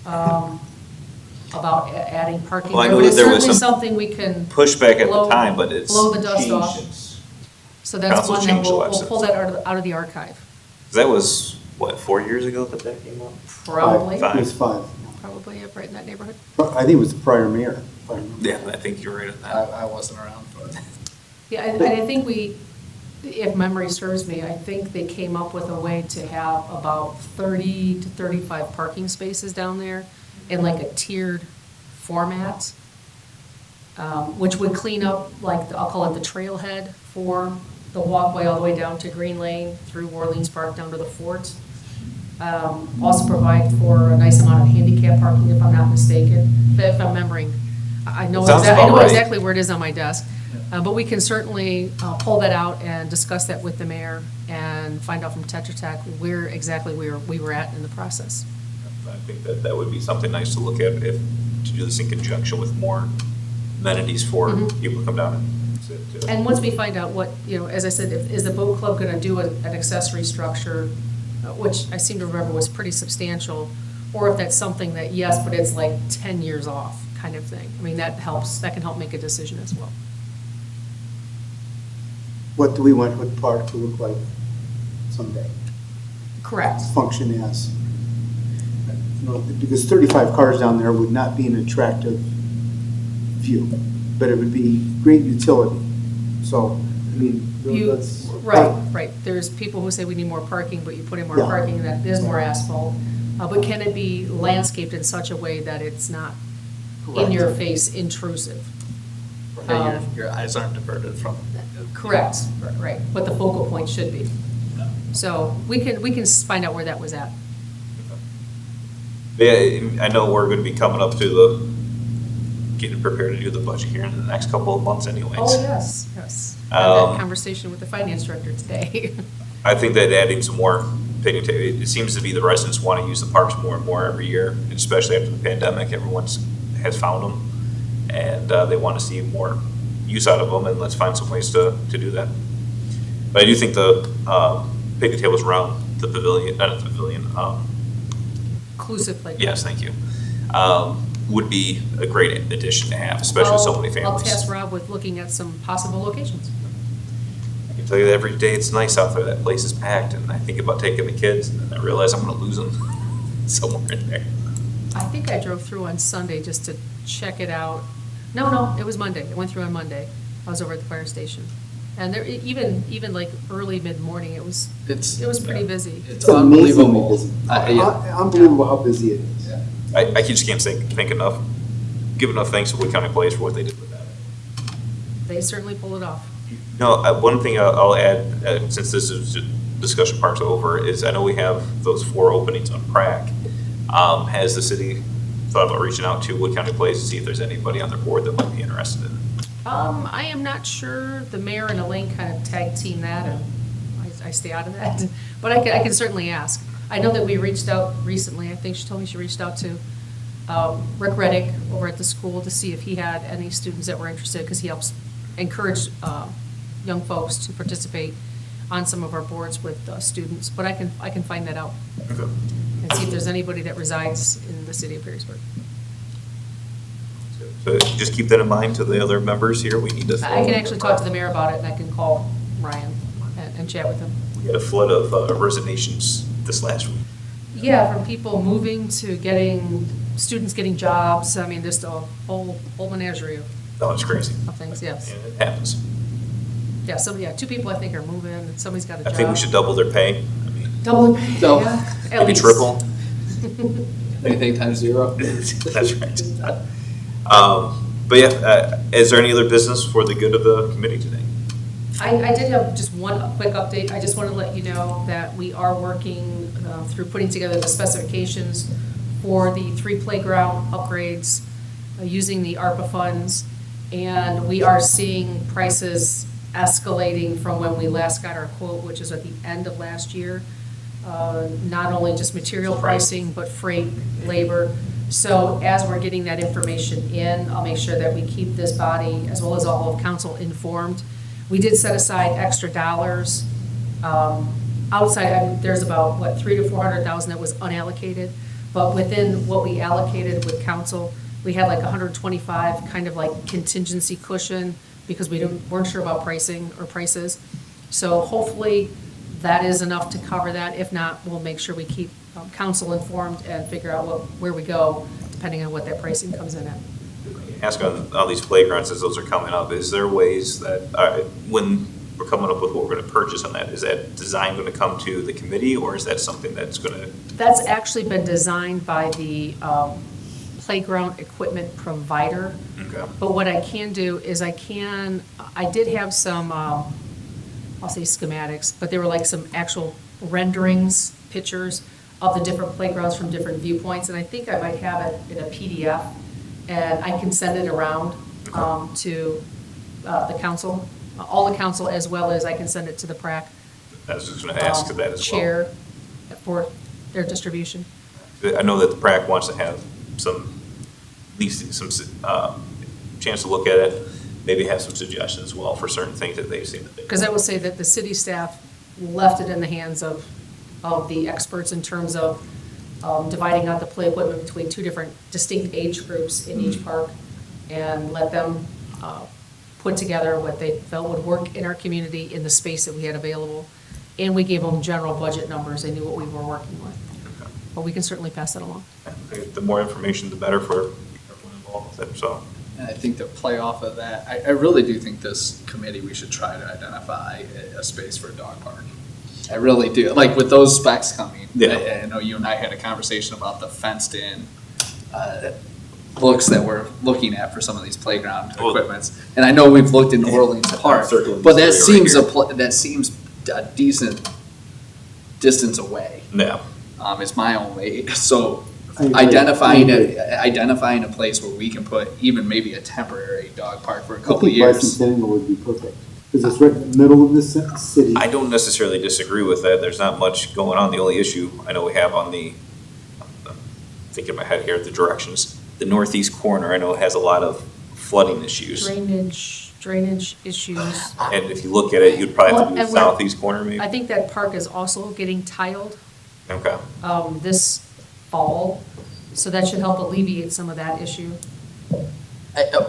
about adding parking. Well, I there, know but that it's there was certainly some something we can, Pushback at the blow- time, but it's blow the dust changed off. since. so that's Council one that changed a lot we'll since. pull that out of the archive. That was, what, 4 years ago that that came up? Probably, Five. It was 5. probably right in that neighborhood. I think it was the prior mayor. if I remember. Yeah, I think you're right on that. I wasn't around for it. Yeah, and I think if memory serves me, I think they came up with a way to have about 30 to 35 parking spaces down there in like a tiered format. which would clean up, like, I'll call it the trailhead for the walkway all the way down to Green Lane, through Orleans Park, down to the fort. Also provide for a nice amount of handicap parking, if I'm not mistaken, if I'm remembering. I know Sounds about right. exactly where it is on my desk. But we can certainly pull that out and discuss that with the mayor and find out from Tetra Tech where exactly we were at in the process. I think that would be something nice to look at, if, to do this in conjunction with more amenities for Mhm. people to come down and sit too. And once we find out what, as I said, is the boat club going to do an accessory structure, which I seem to remember was pretty substantial, or if that's something that, yes, but it's like 10 years off kind of thing. I mean, that can help make a decision as well. What do we want the park to look like someday? Correct. Function as? Because 35 cars down there would not be an attractive view, but it would be great utility. So, I mean, that's. Right. There's people who say we need more parking, but you put in more Yeah. parking, and that is more asphalt. But can it be landscaped in such a way that it's not in your face intrusive? Yeah, your eyes aren't diverted from. Correct, right, what the focal point should be. So we can find out where that was at. Yeah, I know we're gonna be coming up to getting prepared to do the budget here in the next couple of months anyways. Oh, yes. I had that conversation with the finance director today. I think that adding some more picnic tables, it seems to be the residents want to use the parks more and more every year, and especially after the pandemic, has found them, and they want to see more use out of them, and let's find some ways to do that. But I do think the picnic tables around the pavilion, not the pavilion, Inclusive playground. yes, thank you, would be a great addition to have, especially with so many families. I'll task Rob with looking at some possible locations. I can tell you that every day it's nice out there, that place is packed, and I think about taking the kids, and then I realize I'm gonna lose them somewhere in there. I think I drove through on Sunday just to check it out. No, it was Monday. I went through on Monday. I was over at the fire station. And there, even like early mid-morning, it was pretty busy. It's amazingly unbelievable. busy. Yeah. Unbelievable how busy it is. Yeah. I just can't think enough, give enough thanks to Wood County Police for what they did with that. They certainly pulled it off. No, one thing I'll add, since this is discussion part's over, is I know we have those 4 openings on Prac. Has the city thought about reaching out to Wood County Police to see if there's anybody on their board that might be interested in it? I am not sure. The mayor and Elaine kind of tag team that, and I stay out of that. But I can certainly ask. I know that we reached out recently. I think she told me she reached out to Rick Reddick over at the school to see if he had any students that were interested, because he helps encourage young folks to participate on some of our boards with students. But I can find that out Okay. and see if there's anybody that resides in the city of Perrysburg. So just keep that in mind to the other members here. We need to. I can actually talk to the mayor about it, and I can call Ryan and chat with him. We had a flood of resignations this last week. Yeah, from people moving to students getting jobs. I mean, just a whole menagerie Oh, it's crazy. of things, yes. And it happens. Yeah, 2 people I think are moving, and somebody's got a I job. think we should double their pay. I mean, Double, Double. yeah. at maybe least. triple. Anything times 0. That's right. But yeah, is there any other business for the good of the committee today? I did have just one quick update. I just want to let you know that we are working through putting together the specifications for the 3 playground upgrades using the ARPA funds. And we are seeing prices escalating from when we last got our quote, which is at the end of last year. Not only just material pricing, but freight, labor. So as we're getting that information in, I'll make sure that we keep this body, as well as all of council, informed. We did set aside extra dollars. Outside, there's about, $300,000 to $400,000 that was unallocated. But within what we allocated with council, we had like 125 kind of like contingency cushion, because we weren't sure about pricing or prices. So hopefully that is enough to cover that. If not, we'll make sure we keep council informed and figure out where we go, depending on what that pricing comes in at. Ask on all these playgrounds as those are coming up, is there ways that, when we're coming up with what we're going to purchase on that, is that design going to come to the committee, or is that something that's going to? That's actually been designed by the playground equipment provider. Okay. But what I can do is I did have some, I'll say schematics, but they were like some actual renderings, pictures of the different playgrounds from different viewpoints, and I think I might have it in a PDF, and I can send it around to the council, all the council, as well as I can send it to the PrAC. I was just gonna ask that as well. Chair for their distribution. I know that the PrAC wants to have some, at least some, chance to look at it, maybe have some suggestions as well for certain things that they've seen. Because I will say that the city staff left it in the hands of the experts in terms of dividing out the play equipment between two different distinct age groups in each park, and let them put together what they felt would work in our community in the space that we had available. And we gave them general budget numbers. They knew what we were working with. Okay. But we can certainly pass that along. I think the more information, the better for everyone involved with it, so. And I think to play off of that, I really do think this committee, we should try to identify a space for a dog park. I really do. Like with those specs coming, Yeah. I know you and I had a conversation about the fenced-in looks that we're looking at for some of these playground Well- equipments. And I know we've looked in Orleans Park, Circling but that this area right seems a decent distance away. Yeah. Is my only, so I agree. identifying I agree. identifying a place where we can put even maybe a temporary dog park for a I couple of think years. Bicentennial would be perfect, because it's right in the middle of the city. I don't necessarily disagree with that. There's not much going on. The only issue I know we have on I'm thinking in my head here, the directions. The northeast corner, I know, has a lot of flooding issues. Drainage issues. And if you look at it, you'd probably have to do Well, the and we're- southeast corner maybe. I think that park is also getting tiled Okay. this fall, so that should help alleviate some of that issue.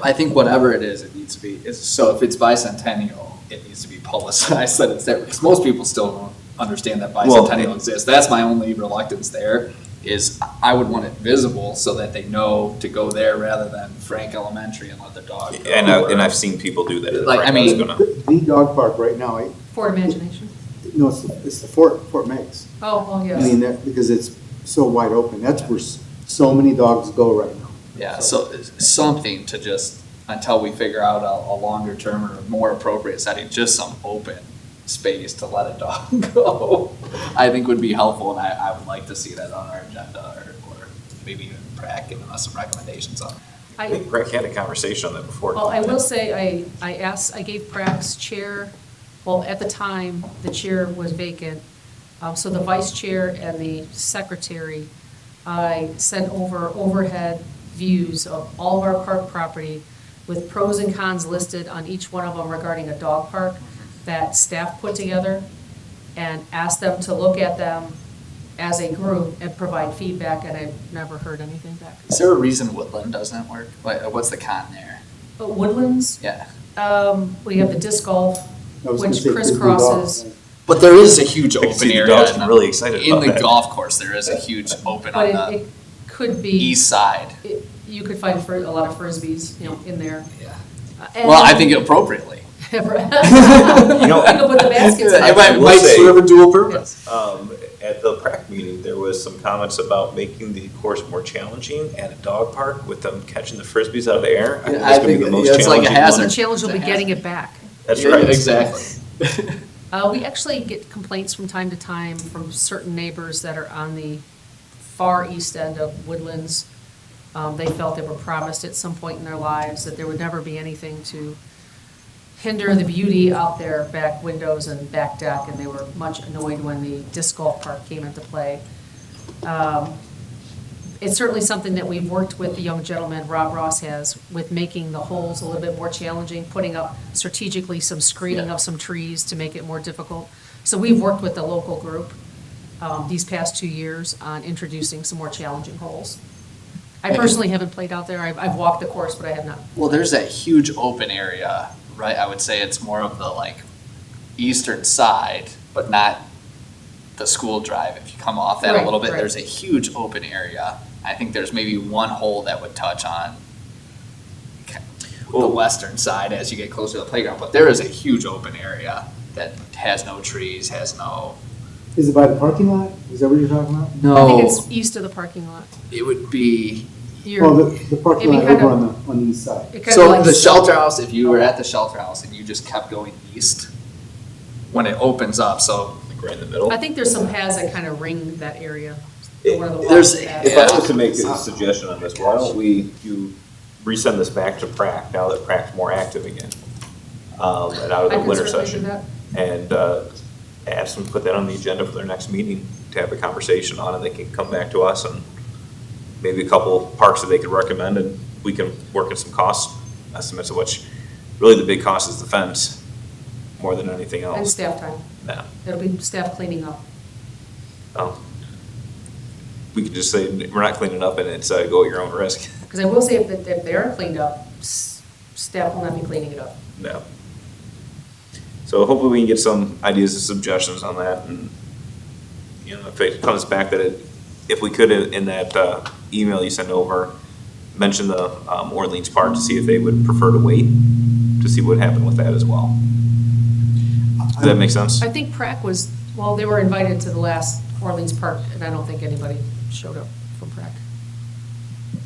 I think whatever it is, it needs to be, so if it's bicentennial, it needs to be publicized that it's there, because most people still don't understand that bicentennial exists. That's my only reluctance there, is I would want it visible so that they know to go there rather than Frank Elementary and let their dog go. And I've seen people do that. Like, I was mean- gonna- The dog park right now, Ford Imagination. no, it's the Fort Meigs. Oh, I yes. mean, because it's so wide open, that's where so many dogs go right now. Yeah, so something to just, until we figure out a longer term or a more appropriate setting, just some open space to let a dog go, I think would be helpful, and I would like to see that on our agenda, or maybe even PrAC giving us some recommendations on it. I think Brett had a conversation on that before. Well, I will say, I gave PrAC's chair, well, at the time, the chair was vacant, so the vice chair and the secretary, I sent over overhead views of all of our park property with pros and cons listed on each one of them regarding a dog park that staff put together, and asked them to look at them as a group and provide feedback, and I've never heard anything back. Is there a reason Woodland doesn't work? What's the con there? But Woodlands, Yeah. we have the disc golf, I was gonna which say Frisbee crisscrosses. golf. But there is a huge I can open see the area. dogs getting really excited In about the that. golf course, there is a huge open But on it the could be, east side. you could find a lot of Frisbees, in there. Yeah. And- Well, I think appropriately. You know, can put the baskets It out. might, will might say- serve a dual purpose. At the PrAC meeting, there was some comments about making the course more challenging at a dog park with them catching the Frisbees out of the air. I think Yeah, that's I gonna be think the most it's like a challenging hazard. one. The challenge will be It's a getting hazard. it back. That's Yeah, right. Exactly. We actually get complaints from time to time from certain neighbors that are on the far east end of Woodlands. They felt they were promised at some point in their lives that there would never be anything to hinder the beauty out their back windows and back deck, and they were much annoyed when the disc golf park came into play. It's certainly something that we've worked with the young gentleman, Rob Ross has, with making the holes a little bit more challenging, putting up strategically some screening of some trees to make it more difficult. So we've worked with the local group these past 2 years on introducing some more challenging holes. I personally haven't played out there. I've walked the course, but I have not. Well, there's that huge open area, right? I would say it's more of the eastern side, but not the school drive. If you come off that a Right, little bit, right. there's a huge open area. I think there's maybe one hole that would touch on the western side as you get closer to the playground, but there is a huge open area that has no trees, has no. Is it by the parking lot? Is that what you're talking about? No. I think it's east of the parking lot. It would be, Well, you're, the parking it'd lot be kind over of- on the east side. it kind of So like. the shelter house, if you were at the shelter house and you just kept going east, when it opens up, so Like right in the middle. I think there's some paths that kind of ring that area. One of the There's- walking paths. If I was to make a suggestion on this, why don't you resend this back to Prac now that Prac's more active again? And out of I the can winter certainly do session. that. And ask them to put that on the agenda for their next meeting, to have a conversation on it. They can come back to us and maybe a couple parks that they could recommend, and we can work in some cost estimates of which, really the big cost is the fence, more than anything else. And staff time. Yeah. It'll be staff cleaning up. We could just say, we're not cleaning up and it's go at your own risk. Because I will say if they aren't cleaned up, staff will not be cleaning it up. No. So hopefully we can get some ideas and suggestions on that, and, you know, if it comes back that if we could, in that email you send over, mention the Orleans Park to see if they would prefer to wait, to see what happened with that as well. Does that make sense? I think Prac was, well, they were invited to the last Orleans Park, and I don't think anybody showed up from Prac.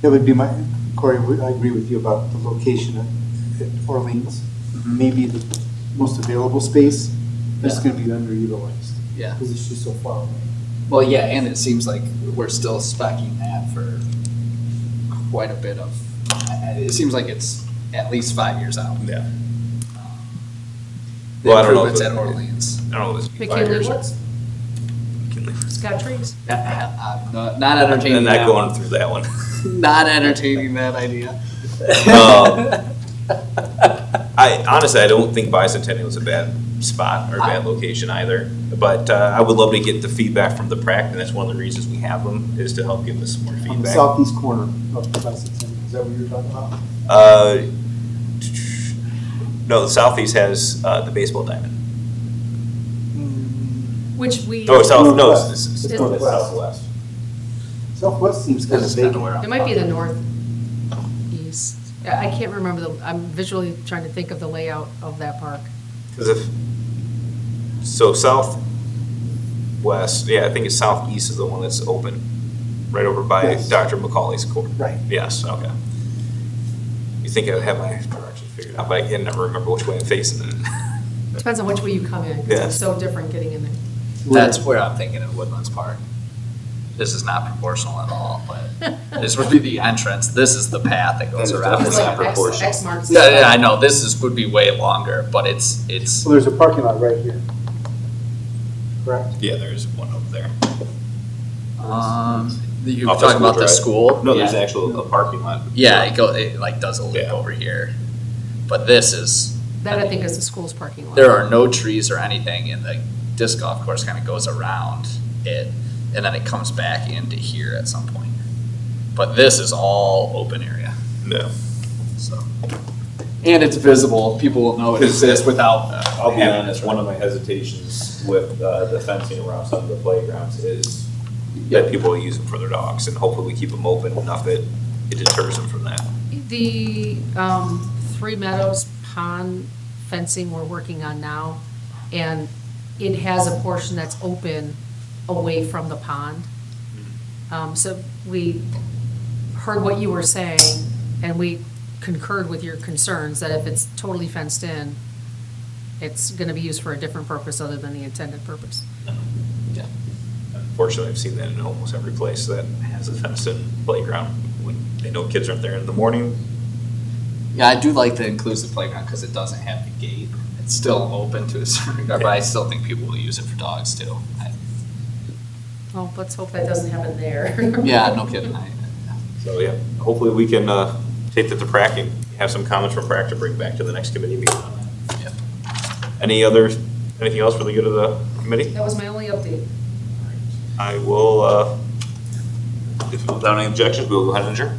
That would be my, Corey, I agree with you about the location at Orleans. Maybe the most available space, but it's Yeah. gonna be underutilized. Yeah. Because it's just so far away. well, yeah, and it seems like we're still specing that for quite a bit of, it seems like it's at least 5 years out. Yeah. The Well, I don't know if improvements it- at Orleans. I don't know, it was McKinley 5 years. Woods, McKinley. it's got trees. I'm not entertaining And that not going one. through that one. Not entertaining that idea. I honestly, I don't think Bicentennial is a bad spot or a bad location either. But I would love to get the feedback from the Prac, and that's one of the reasons we have them, is to help give us some more On the feedback. southeast corner of the bicentennial, is that what you're talking about? No, the southeast has the baseball diamond. Which we, Oh, south, no, Northwest. it's It's northwest. northwest. Southwest seems kind of This is kinda vacant. where I'm it might be the from. northeast. I can't remember I'm visually trying to think of the layout of that park. So southwest, yeah, I think it's southeast is the one that's open, right over by Yes. Dr. McCauley's court. Right. Yes, okay. You think I would have my directions figured out, but I can never remember which way I'm facing it. Depends on which way you come in, because Yeah. it's so different getting in there. That's where I'm thinking of Woodlands Park. This is not proportional at all, but this would be the entrance. This is the path that goes That is around. It's definitely like not X- proportional. X marks. Yeah, yeah, I know, this would be way longer, but it's, Well, there's a parking lot right here. Correct? Yeah, there's one over there. you were Off the talking about the drive. school? No, there's Yeah. actual a parking lot. Yeah, it like does a loop Yeah. over here. But this is, That I think is the school's parking lot. there are no trees or anything, and the disc golf course kind of goes around it, and then it comes back into here at some point. But this is all open area, No. so. And it's visible, people will know it exists without. I'll be having honest, to- one of my hesitations with the fencing around some of the playgrounds is that people use them for their dogs, and hopefully we keep them open enough that it deters them from that. The Three Meadows pond fencing we're working on now, and it has a portion that's open away from the pond. So we heard what you were saying, and we concurred with your concerns that if it's totally fenced in, it's gonna be used for a different purpose other than the intended purpose. Yeah. Unfortunately, I've seen that in almost every place that has a fenced-in playground. When they know kids aren't there in the morning, Yeah, I do like the inclusive playground because it doesn't have the gate. It's still open to a certain regard, but I still think people will use it for dogs too. Well, let's hope that doesn't happen there. Yeah, no kidding. so yeah, hopefully we can take that to Prac and have some comments from Prac to bring back to the next committee meeting on that. Yep. Anything else for the good of the committee? That was my only update. I will, if without any objections, we'll go ahead and adjourn.